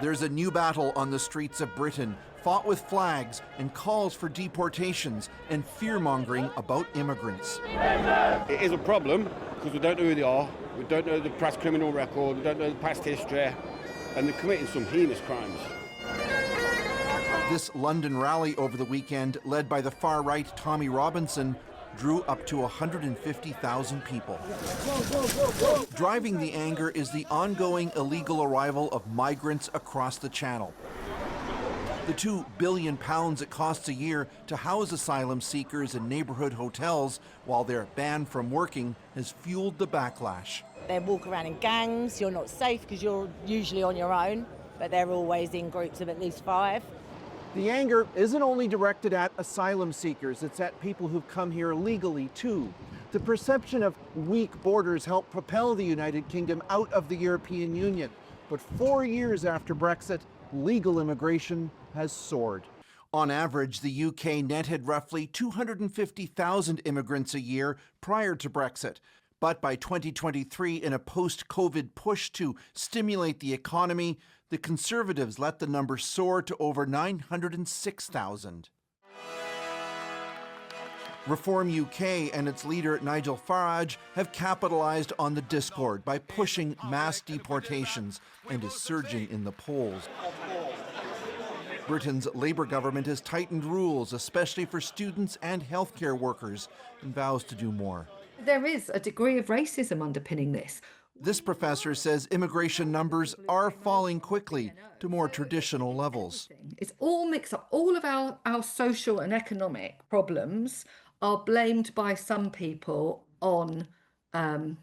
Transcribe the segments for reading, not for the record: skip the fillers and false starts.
There's a new battle on the streets of Britain, fought with flags and calls for deportations and fear-mongering about immigrants. It is a problem because we don't know who they are, we don't know the past criminal record, we don't know the past history, and they're committing some heinous crimes. This London rally over the weekend, led by the far-right Tommy Robinson, drew up to 150,000 people. Driving the anger is the ongoing illegal arrival of migrants across the Channel. The £2 billion it costs a year to house asylum seekers in neighborhood hotels while they're banned from working has fueled the backlash. They walk around in gangs, you're not safe because you're usually on your own, but they're always in groups of at least 5. The anger isn't only directed at asylum seekers, it's at people who've come here legally too. The perception of weak borders helped propel the United Kingdom out of the European Union. But 4 years after Brexit, legal immigration has soared. On average, the UK netted roughly 250,000 immigrants a year prior to Brexit. But by 2023, in a post-COVID push to stimulate the economy, the Conservatives let the number soar to over 906,000. Reform UK and its leader Nigel Farage have capitalized on the discord by pushing mass deportations and is surging in the polls. Britain's Labour government has tightened rules, especially for students and healthcare workers, and vows to do more. There is a degree of racism underpinning this. This professor says immigration numbers are falling quickly to more traditional levels. It's all mixed up. All of our social and economic problems are blamed by some people on, the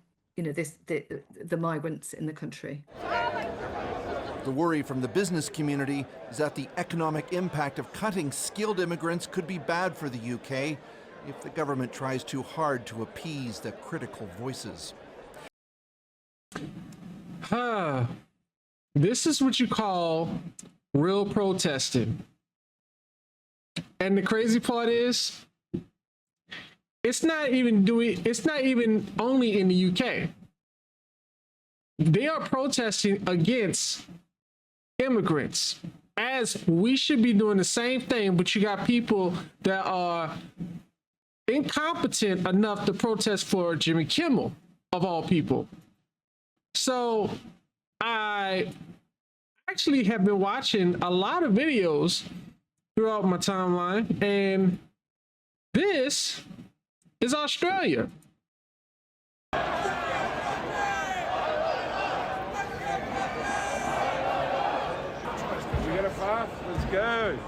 migrants in the country. The worry from the business community is that the economic impact of cutting skilled immigrants could be bad for the UK if the government tries too hard to appease the critical voices. This is what you call real protesting. And the crazy part is, it's not even only in the UK. They are protesting against immigrants, as we should be doing the same thing, but you got people that are incompetent enough to protest for Jimmy Kimmel, of all people. So I actually have been watching a lot of videos throughout my timeline, and this is Australia. We got a path, let's go.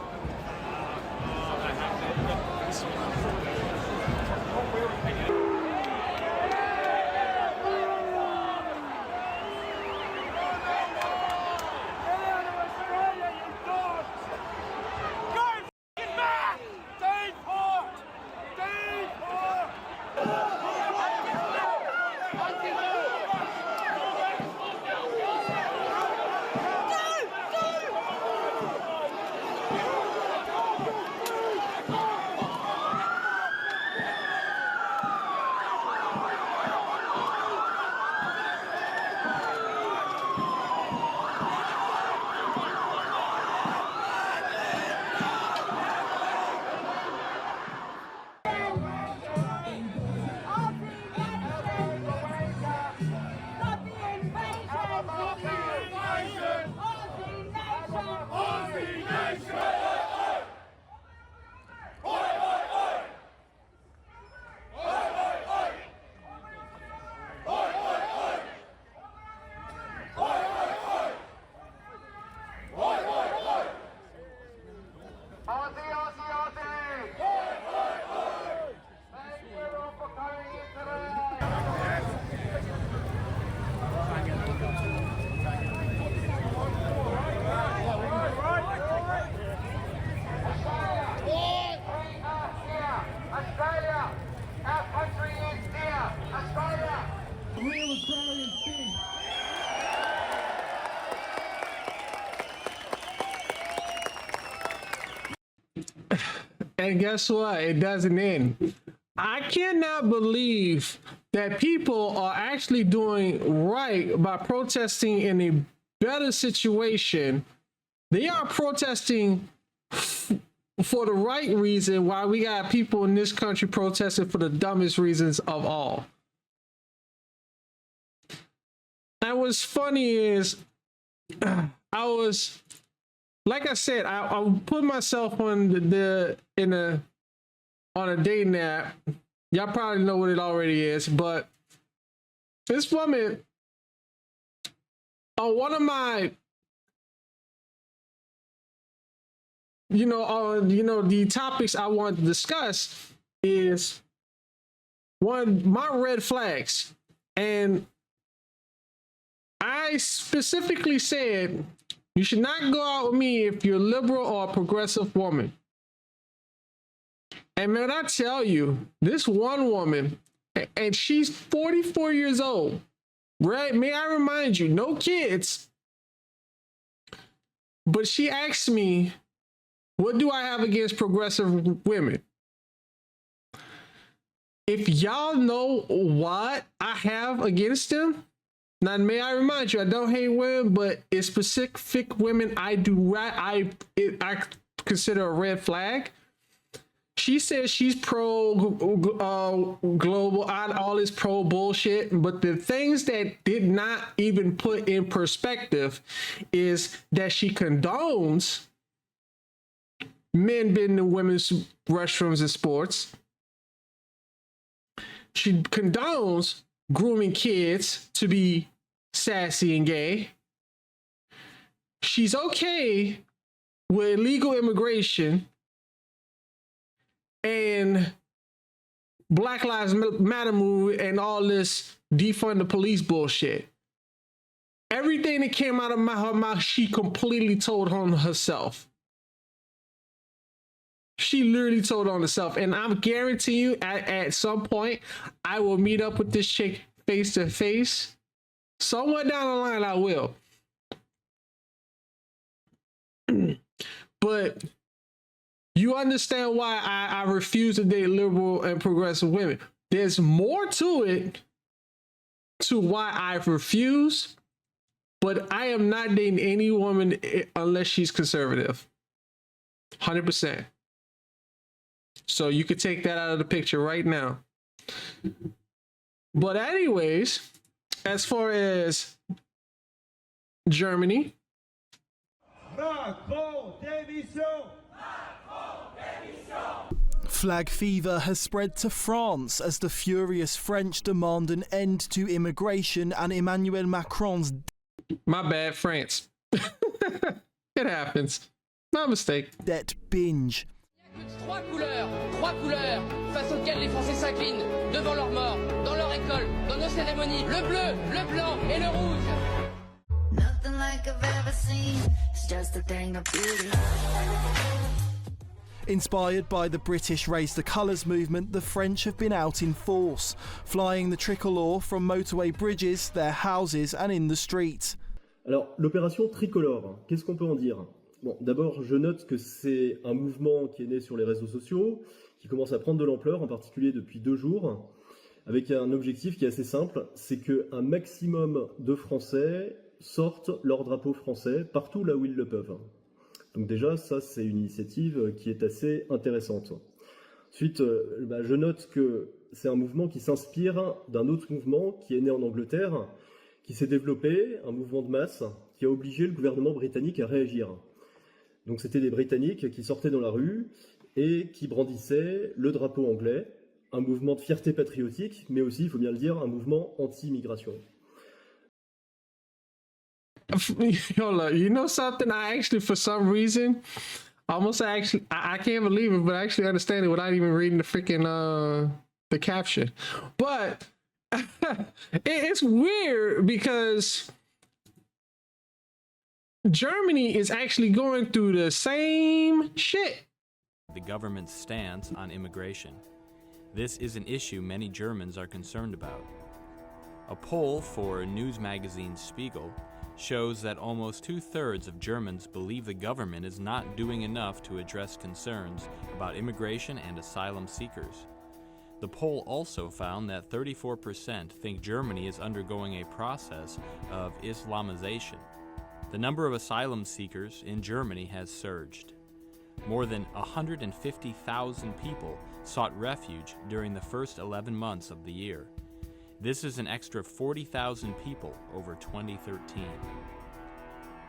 And guess what? It doesn't end. I cannot believe that people are actually doing right by protesting in a better situation They are protesting for the right reason, while we got people in this country protesting for the dumbest reasons of all. And what's funny is, I was, like I said, I put myself on on a dating app. Y'all probably know what it already is, but this woman on one of my, the topics I want to discuss is my red flags. And I specifically said, you should not go out with me if you're a liberal or a progressive woman. And man, I tell you, this one woman, and she's 44 years old, right? May I remind you, no kids. But she asked me, what do I have against progressive women? If y'all know what I have against them, now may I remind you, I don't hate women, but it's specific women I consider a red flag. She says she's pro global, all this pro bullshit, but the things that did not even put in perspective is that she condones men being in women's restrooms and sports. She condones grooming kids to be sassy and gay. She's okay with illegal immigration and Black Lives Matter movement and all this defund the police bullshit. Everything that came out of her mouth, she completely told on herself. She literally told on herself. And I'm guarantee you at some point, I will meet up with this chick face to face. Somewhere down the line, I will. But you understand why I refuse to date liberal and progressive women. There's more to it, to why I refuse, but I am not dating any woman unless she's conservative. 100%. So you could take that out of the picture right now. But anyways, as far as Germany, flag fever has spread to France as the furious French demand an end to immigration and Emmanuel Macron's my bad, France. It happens. My mistake. debt binge. Trois couleurs face auxquelles les Français s'inclinent devant leur mort, dans leur école, dans nos cérémonies, le bleu, le blanc et le rouge. Nothing like I've ever seen, it's just a thing of beauty. Inspired by the British Raise the Colours movement, the French have been out in force, flying the tricolour from motorway bridges, their houses and in the streets. Alors, l'opération tricolore, qu'est-ce qu'on peut en dire ? Bon, d'abord, je note que c'est un mouvement qui est né sur les réseaux sociaux, qui commence à prendre de l'ampleur, en particulier depuis 2 jours, avec un objectif qui est assez simple, c'est qu'un maximum de Français sortent leur drapeau français partout là où ils le peuvent. Donc déjà, ça, c'est une initiative qui est assez intéressante. Ensuite, je note que c'est un mouvement qui s'inspire d'un autre mouvement qui est né en Angleterre, qui s'est développé, un mouvement de masse, qui a obligé le gouvernement britannique à réagir. Donc c'était des Britanniques qui sortaient dans la rue et qui brandissaient le drapeau anglais, un mouvement de fierté patriotique, mais aussi, il faut bien le dire, un mouvement anti-immigration. You know something? I actually, for some reason, I can't believe it, but I actually understand it without even reading the freaking the caption. But it's weird because Germany is actually going through the same shit. The government's stance on immigration. This is an issue many Germans are concerned about. A poll for news magazine Spiegel shows that almost 2/3 of Germans believe the government is not doing enough to address concerns about immigration and asylum seekers. The poll also found that 34% think Germany is undergoing a process of Islamization. the number of asylum seekers in Germany has surged. More than 150,000 people sought refuge during the first 11 months of the year. This is an extra 40,000 people over 2013.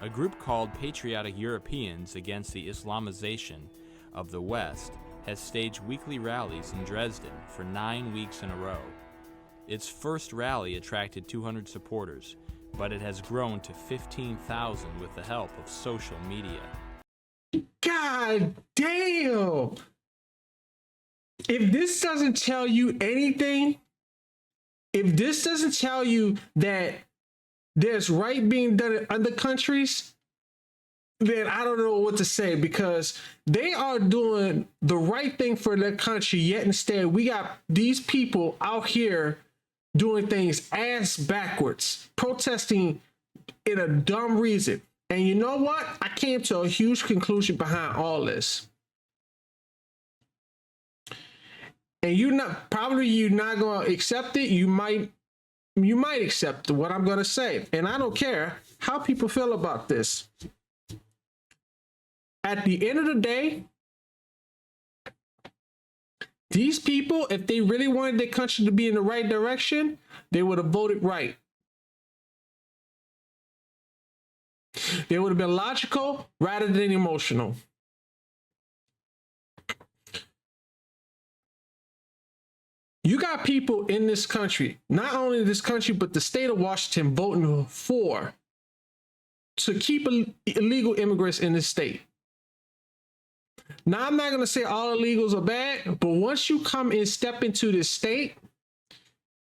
A group called Patriotic Europeans Against the Islamization of the West has staged weekly rallies in Dresden for 9 weeks in a row. Its first rally attracted 200 supporters, but it has grown to 15,000 with the help of social media. God damn! If this doesn't tell you anything, if this doesn't tell you that there's right being done in other countries, then I don't know what to say, because they are doing the right thing for their country, yet instead we got these people out here doing things ass backwards, protesting in a dumb reason. And you know what? I came to a huge conclusion behind all this. And you're not going to accept it. You might accept what I'm going to say. And I don't care how people feel about this. At the end of the day, these people, if they really wanted their country to be in the right direction, they would have voted right. They would have been logical rather than emotional. You got people in this country, not only this country, but the state of Washington, voting to keep illegal immigrants in this state. Now, I'm not going to say all illegals are bad, but once you come and step into this state,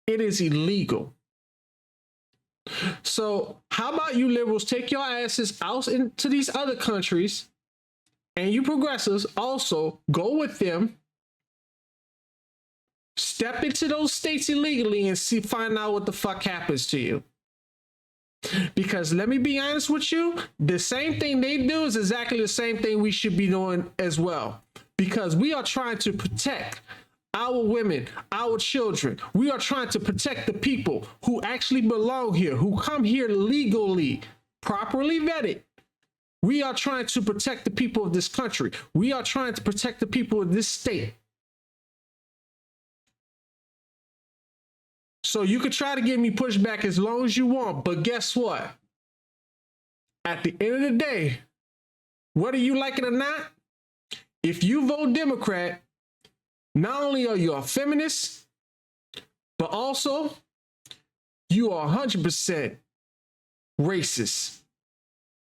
it is illegal. So how about you liberals take your asses out into these other countries, and you progressives also go with them, step into those states illegally, and find out what the fuck happens to you. Because let me be honest with you, the same thing they do is exactly the same thing we should be doing as well. Because we are trying to protect our women, our children. We are trying to protect the people who actually belong here, who come here legally, properly vetted. We are trying to protect the people of this country. We are trying to protect the people of this state. So you can try to give me pushback as long as you want, but guess what? At the end of the day, whether you like it or not, if you vote Democrat, not only are you a feminist, but also you are 100% racist.